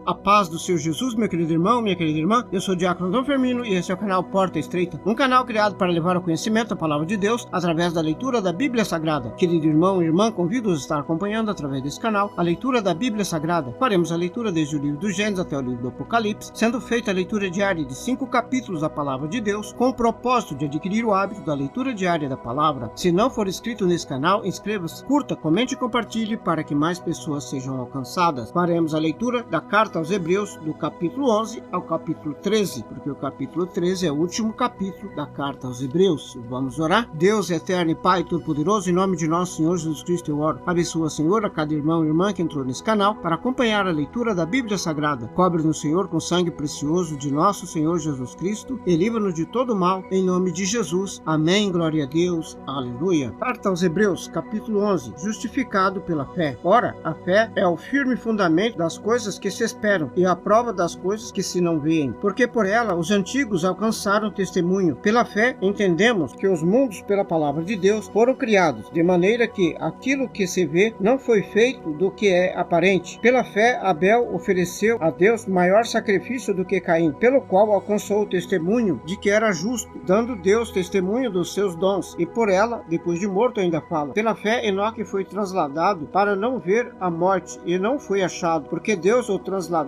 A paz do Senhor Jesus, meu querido irmão, minha querida irmã. Eu sou o Diácono Dom Firmino e esse é o canal Porta Estreita, um canal criado para levar ao conhecimento a palavra de Deus através da leitura da Bíblia Sagrada. Querido irmão e irmã, convido-os a estar acompanhando através desse canal a leitura da Bíblia Sagrada. Faremos a leitura desde o livro do Gênesis até o livro do Apocalipse, sendo feita a leitura diária de 5 capítulos da palavra de Deus, com o propósito de adquirir o hábito da leitura diária da palavra. Se não for inscrito nesse canal, inscreva-se, curta, comente e compartilhe para que mais pessoas sejam alcançadas. Faremos a leitura da Carta aos Hebreus, do capítulo 11 ao capítulo 13, porque o capítulo 13 é o último capítulo da Carta aos Hebreus. Vamos orar? Deus eterno e Pai Todo-Poderoso, em nome de nosso Senhor Jesus Cristo eu oro. Abençoa, Senhor, a cada irmão e irmã que entrou nesse canal para acompanhar a leitura da Bíblia Sagrada. Cobre-nos, Senhor, com o sangue precioso de nosso Senhor Jesus Cristo e livra-nos de todo mal, em nome de Jesus. Amém. Glória a Deus. Aleluia. Carta aos Hebreus, capítulo 11. Justificado pela fé. Ora, a fé é o firme fundamento das coisas que se esperam e a prova das coisas que se não veem. Porque por ela os antigos alcançaram testemunho. Pela fé entendemos que os mundos pela palavra de Deus foram criados, de maneira que aquilo que se vê não foi feito do que é aparente. Pela fé Abel ofereceu a Deus maior sacrifício do que Caim, pelo qual alcançou o testemunho de que era justo, dando Deus testemunho dos seus dons, e por ela, depois de morto, ainda fala. Pela fé Enoque foi trasladado para não ver a morte, e não foi achado, porque Deus o trasladara,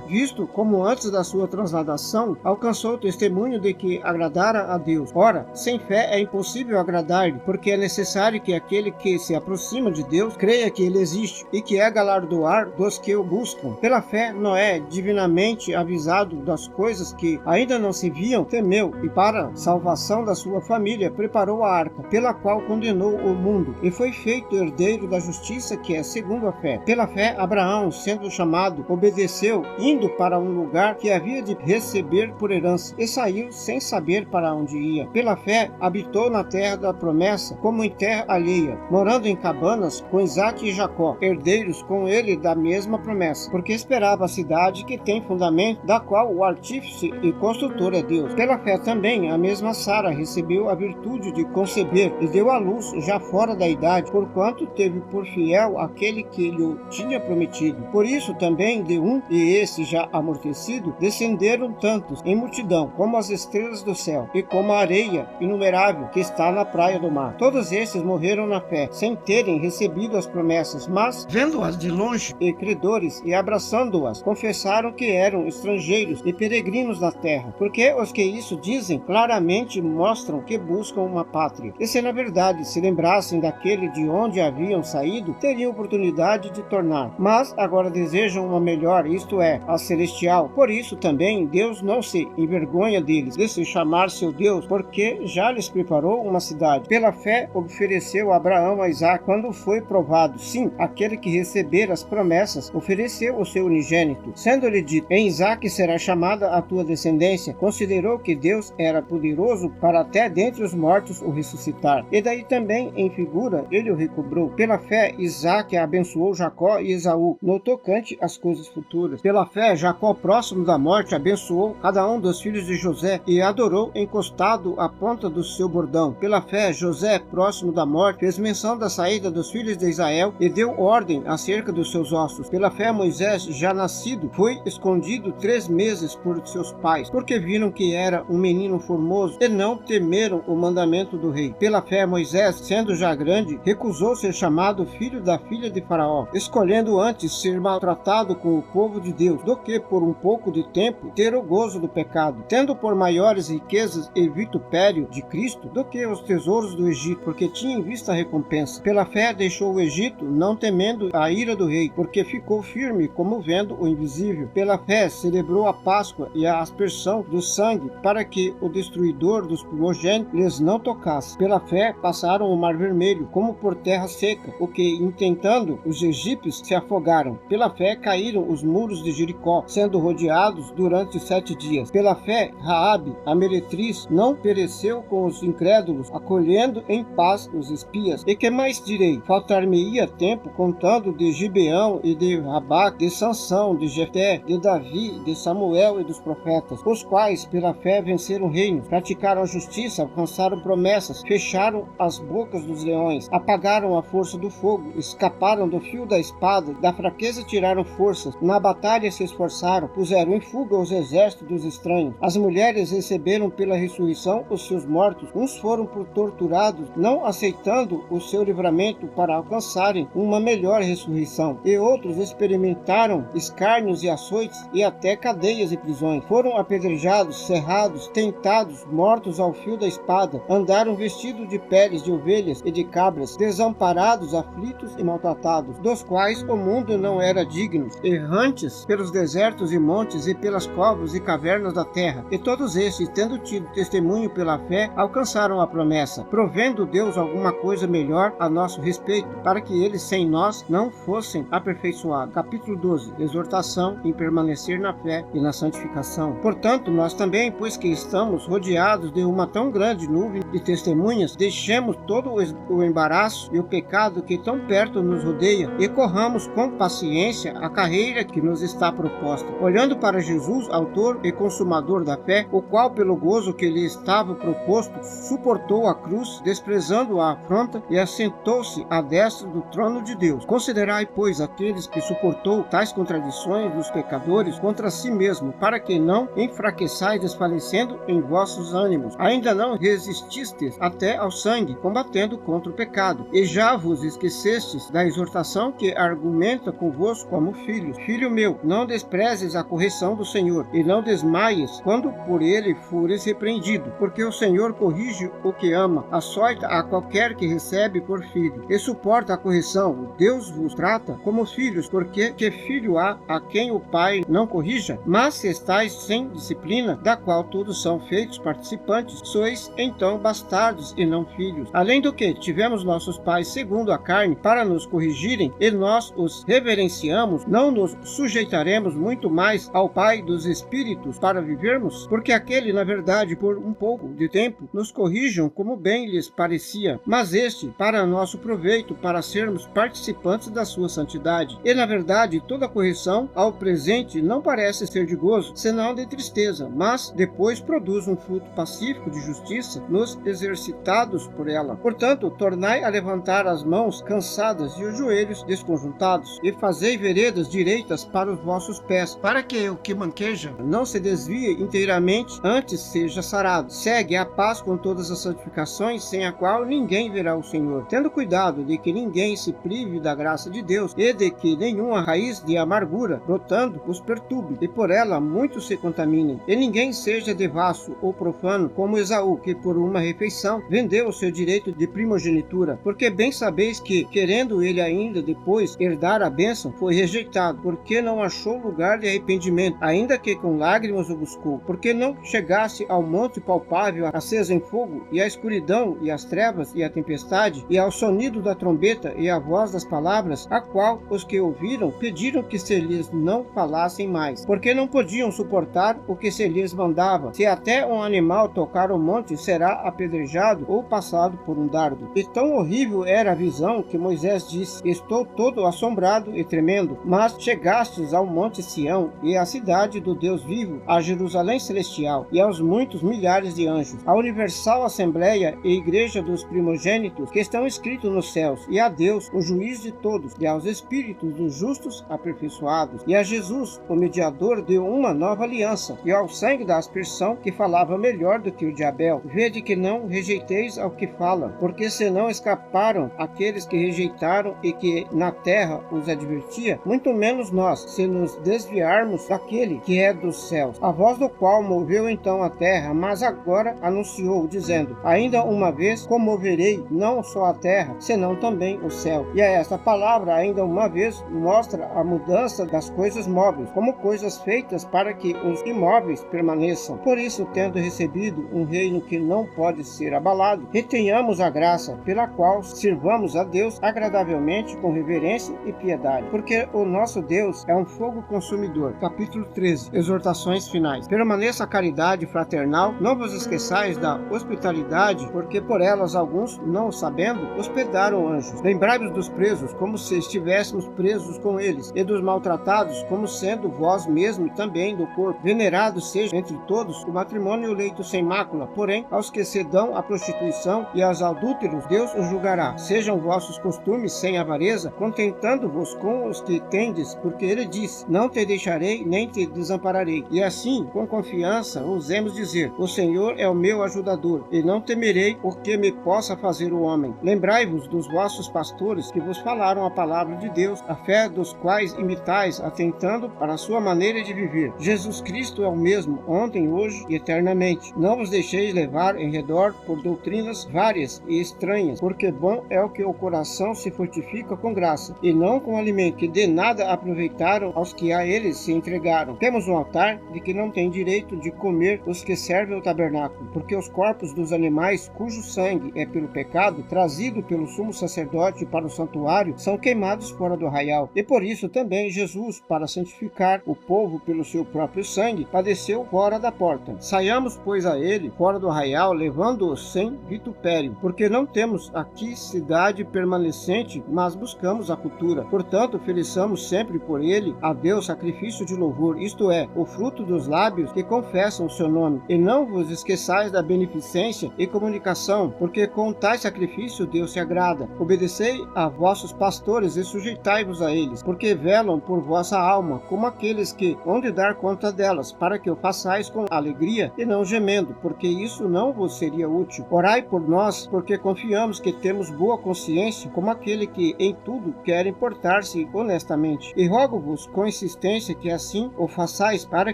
visto como antes da sua transladação alcançou o testemunho de que agradara a Deus. Ora, sem fé é impossível agradar-lhe, porque é necessário que aquele que se aproxima de Deus creia que ele existe e que é galardoar dos que o buscam. Pela fé Noé, divinamente avisado das coisas que ainda não se viam, temeu e para salvação da sua família preparou a arca, pela qual condenou o mundo e foi feito herdeiro da justiça que é segundo a fé. Pela fé Abraão, sendo chamado, obedeceu, indo para um lugar que havia de receber por herança, e saiu sem saber para onde ia. Pela fé habitou na terra da promessa, como em terra alheia, morando em cabanas com Isaque e Jacó, herdeiros com ele da mesma promessa, porque esperava a cidade que tem fundamento, da qual o artífice e construtor é Deus. Pela fé também a mesma Sara recebeu a virtude de conceber e deu à luz já fora da idade, porquanto teve por fiel aquele que lhe tinha prometido. Por isso também de um, e esse já amortecido, descenderam tantos em multidão como as estrelas do céu e como a areia inumerável que está na praia do mar. Todos esses morreram na fé, sem terem recebido as promessas, mas vendo-as de longe e credores e abraçando-as, confessaram que eram estrangeiros e peregrinos na terra, porque os que isso dizem claramente mostram que buscam uma pátria. E se na verdade se lembrassem daquele de onde haviam saído, teriam oportunidade de tornar. Mas agora desejam uma melhor, isto é, a celestial. Por isso também Deus não se envergonha deles, de se chamar seu Deus, porque já lhes preparou uma cidade. Pela fé ofereceu Abraão a Isaque quando foi provado. Sim, aquele que receber as promessas ofereceu o seu unigênito, sendo-lhe dito: em Isaque será chamada a tua descendência. Considerou que Deus era poderoso para até dentre os mortos o ressuscitar. E daí também, em figura, ele o recobrou. Pela fé, Isaque abençoou Jacó e Esaú, no tocante às coisas futuras. Pela fé, Jacó, próximo da morte, abençoou cada um dos filhos de José e adorou encostado à ponta do seu bordão. Pela fé, José, próximo da morte, fez menção da saída dos filhos de Israel e deu ordem acerca dos seus ossos. Pela fé, Moisés, já nascido, foi escondido 3 meses por seus pais, porque viram que era um menino formoso e não temeram o mandamento do rei. Pela fé, Moisés, sendo já grande, recusou ser chamado filho da filha de Faraó, escolhendo antes ser maltratado com o povo de Deus, do que por um pouco de tempo ter o gozo do pecado, tendo por maiores riquezas e vitupério de Cristo do que os tesouros do Egito, porque tinha em vista a recompensa. Pela fé deixou o Egito, não temendo a ira do rei, porque ficou firme como vendo o invisível. Pela fé celebrou a Páscoa e a aspersão do sangue, para que o destruidor dos primogênitos lhes não tocasse. Pela fé passaram o mar vermelho como por terra seca, o que, intentando, os egípcios se afogaram. Pela fé caíram os muros de Jericó, sendo rodeados durante 7 dias. Pela fé Raabe, a meretriz, não pereceu com os incrédulos, acolhendo em paz os espias. E que mais direi? Faltar-me-ia tempo contando de Gibeão e de Rabaque, de Sansão, de Jefté, de Davi, de Samuel e dos profetas, os quais pela fé venceram reinos, praticaram a justiça, alcançaram promessas, fecharam as bocas dos leões, apagaram a força do fogo, escaparam do fio da espada, da fraqueza tiraram forças, na batalha batalha se esforçaram, puseram em fuga os exércitos dos estranhos. As mulheres receberam pela ressurreição os seus mortos. Uns foram por torturados, não aceitando o seu livramento para alcançarem uma melhor ressurreição. E outros experimentaram escárnios e açoites e até cadeias e prisões. Foram apedrejados, cerrados, tentados, mortos ao fio da espada. Andaram vestidos de peles de ovelhas e de cabras, desamparados, aflitos e maltratados, dos quais o mundo não era digno, errantes pelos desertos e montes e pelas covas e cavernas da terra. E todos estes, tendo tido testemunho pela fé, alcançaram a promessa, provendo Deus alguma coisa melhor a nosso respeito, para que eles sem nós não fossem aperfeiçoados. Capítulo 12. Exortação em permanecer na fé e na santificação. Portanto, nós também, pois que estamos rodeados de uma tão grande nuvem de testemunhas, deixemos todo o embaraço e o pecado que tão perto nos rodeia e corramos com paciência a carreira que nos está proposta, olhando para Jesus, autor e consumador da fé, o qual, pelo gozo que lhe estava proposto, suportou a cruz, desprezando a afronta, e assentou-se à destra do trono de Deus. Considerai, pois, aqueles que suportou tais contradições dos pecadores contra si mesmo, para que não enfraqueçais desfalecendo em vossos ânimos. Ainda não resististes até ao sangue, combatendo contra o pecado, e já vos esquecestes da exortação que argumenta convosco como filhos. Filho meu, não desprezes a correção do Senhor, e não desmaies quando por ele fores repreendido, porque o Senhor corrige o que ama, açoita a qualquer que recebe por filho, e suporta a correção. Deus vos trata como filhos, porque que filho há a quem o pai não corrija? Mas se estáis sem disciplina, da qual todos são feitos participantes, sois então bastardos e não filhos. Além do que, tivemos nossos pais segundo a carne para nos corrigirem, e nós os reverenciamos, não nos sujeitaremos muito mais ao Pai dos Espíritos para vivermos? Porque aquele, na verdade, por um pouco de tempo, nos corrijam como bem lhes parecia, mas este para nosso proveito, para sermos participantes da sua santidade. E, na verdade, toda correção ao presente não parece ser de gozo, senão de tristeza, mas depois produz um fruto pacífico de justiça nos exercitados por ela. Portanto, tornai a levantar as mãos cansadas e os joelhos desconjuntados, e fazei veredas direitas para os vossos pés, para que o que manqueja não se desvie inteiramente, antes seja sarado. Segue a paz com todas as santificações, sem a qual ninguém verá o Senhor, tendo cuidado de que ninguém se prive da graça de Deus, e de que nenhuma raiz de amargura brotando os perturbe, e por ela muitos se contaminem. E ninguém seja devasso ou profano, como Esaú, que por uma refeição vendeu o seu direito de primogenitura, porque bem sabeis que, querendo ele ainda depois herdar a bênção, foi rejeitado, porque não achou lugar de arrependimento, ainda que com lágrimas o buscou, porque não chegasse ao monte palpável aceso em fogo, e à escuridão, e às trevas, e à tempestade, e ao sonido da trombeta, e à voz das palavras, a qual os que ouviram pediram que se lhes não falassem mais, porque não podiam suportar o que se lhes mandava. Se até um animal tocar o monte, será apedrejado ou passado por um dardo. E tão horrível era a visão que Moisés disse: estou todo assombrado e tremendo. Mas chegastes ao monte Sião, e à cidade do Deus vivo, a Jerusalém celestial, e aos muitos milhares de anjos, à universal assembleia e igreja dos primogênitos que estão escritos nos céus, e a Deus, o juiz de todos, e aos espíritos dos justos aperfeiçoados, e a Jesus, o mediador de uma nova aliança, e ao sangue da aspersão, que falava melhor do que o de Abel. Vede que não rejeiteis ao que fala, porque se não escaparam aqueles que rejeitaram e que na terra os advertia, muito menos nós, se nos desviarmos daquele que é dos céus, a voz do qual moveu então a terra, mas agora anunciou, dizendo: ainda uma vez comoverei não só a terra, senão também o céu. E a esta palavra, ainda uma vez, mostra a mudança das coisas móveis, como coisas feitas para que os imóveis permaneçam. Por isso, tendo recebido um reino que não pode ser abalado, retenhamos a graça pela qual sirvamos a Deus agradavelmente com reverência e piedade, porque o nosso Deus é um fogo consumidor. Capítulo 13. Exortações finais. Permaneça a caridade fraternal, não vos esqueçais da hospitalidade, porque por elas alguns, não o sabendo, hospedaram anjos. Lembrai-vos dos presos, como se estivéssemos presos com eles, e dos maltratados, como sendo vós mesmo também do corpo. Venerado seja entre todos o matrimônio e o leito sem mácula, porém, aos que se dão à prostituição e aos adúlteros, Deus os julgará. Sejam vossos costumes sem avareza, contentando-vos com os que tendes, porque ele disse: não te deixarei nem te desampararei. E assim, com confiança, ousemos dizer: o Senhor é o meu ajudador, e não temerei o que me possa fazer o homem. Lembrai-vos dos vossos pastores que vos falaram a palavra de Deus, a fé dos quais imitais, atentando para a sua maneira de viver. Jesus Cristo é o mesmo, ontem, hoje e eternamente. Não vos deixeis levar em redor por doutrinas várias e estranhas, porque bom é o que o coração se fortifica com graça, e não com alimento que de nada aproveitaram aos que a eles se entregaram. Temos um altar de que não tem direito de comer os que servem o tabernáculo, porque os corpos dos animais cujo sangue é pelo pecado trazido pelo sumo sacerdote para o santuário são queimados fora do arraial. E por isso também Jesus, para santificar o povo pelo seu próprio sangue, padeceu fora da porta. Saiamos, pois, a ele fora do arraial, levando-os sem vitupério, porque não temos aqui cidade permanecente, mas buscamos a futura. Portanto, ofereçamos sempre por ele a Deus sacrifício de louvor, isto é, o fruto dos lábios que confessam o seu nome. E não vos esqueçais da beneficência e comunicação, porque com tais sacrifício Deus se agrada. Obedecei a vossos pastores e sujeitai-vos a eles, porque velam por vossa alma, como aqueles que hão de dar conta delas, para que o façais com alegria e não gemendo, porque isso não vos seria útil. Orai por nós, porque confiamos que temos boa consciência, como aquele que em tudo quer importar-se honestamente. E rogo-vos com insistência que assim o façais, para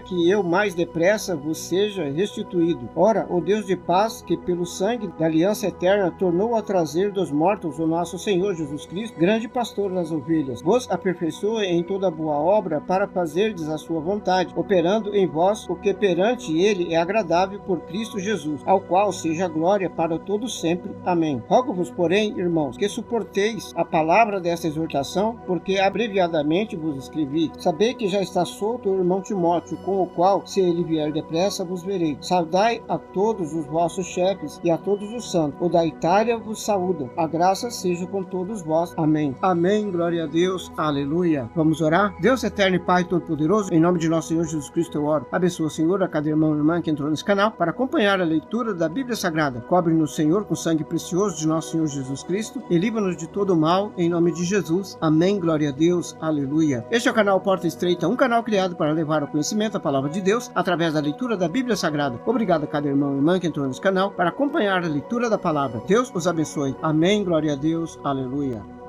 que eu mais depressa vos seja restituído. Ora, o Deus de paz, que pelo sangue da aliança eterna tornou a trazer dos mortos o nosso Senhor Jesus Cristo, grande pastor das ovelhas, vos aperfeiçoe em toda boa obra para fazerdes a sua vontade, operando em vós o que perante ele é agradável por Cristo Jesus, ao qual seja a glória para todos sempre. Amém. Rogo-vos, porém, irmãos, que suporteis a palavra desta exortação, porque abreviadamente vos escrevi. Sabei que já está solto o irmão Timóteo, com o qual, se ele vier depressa, vos verei. Saudai a todos os vossos chefes e a todos os santos. O da Itália vos saúda. A graça seja com todos vós. Amém. Amém. Glória a Deus. Aleluia. Vamos orar? Deus eterno e Pai Todo-Poderoso, em nome de nosso Senhor Jesus Cristo eu oro. Abençoa, Senhor, a cada irmão e irmã que entrou nesse canal para acompanhar a leitura da Bíblia Sagrada. Cobre-nos, Senhor, com o sangue precioso de nosso Senhor Jesus Cristo e livra-nos de todo o mal, em nome de Jesus. Amém. Glória a Deus. Aleluia. Este é o canal Porta Estreita, um canal criado para levar ao conhecimento a palavra de Deus através da leitura da Bíblia Sagrada. Obrigado a cada irmão e irmã que entrou nesse canal para acompanhar a leitura da palavra. Deus os abençoe. Amém. Glória a Deus. Aleluia.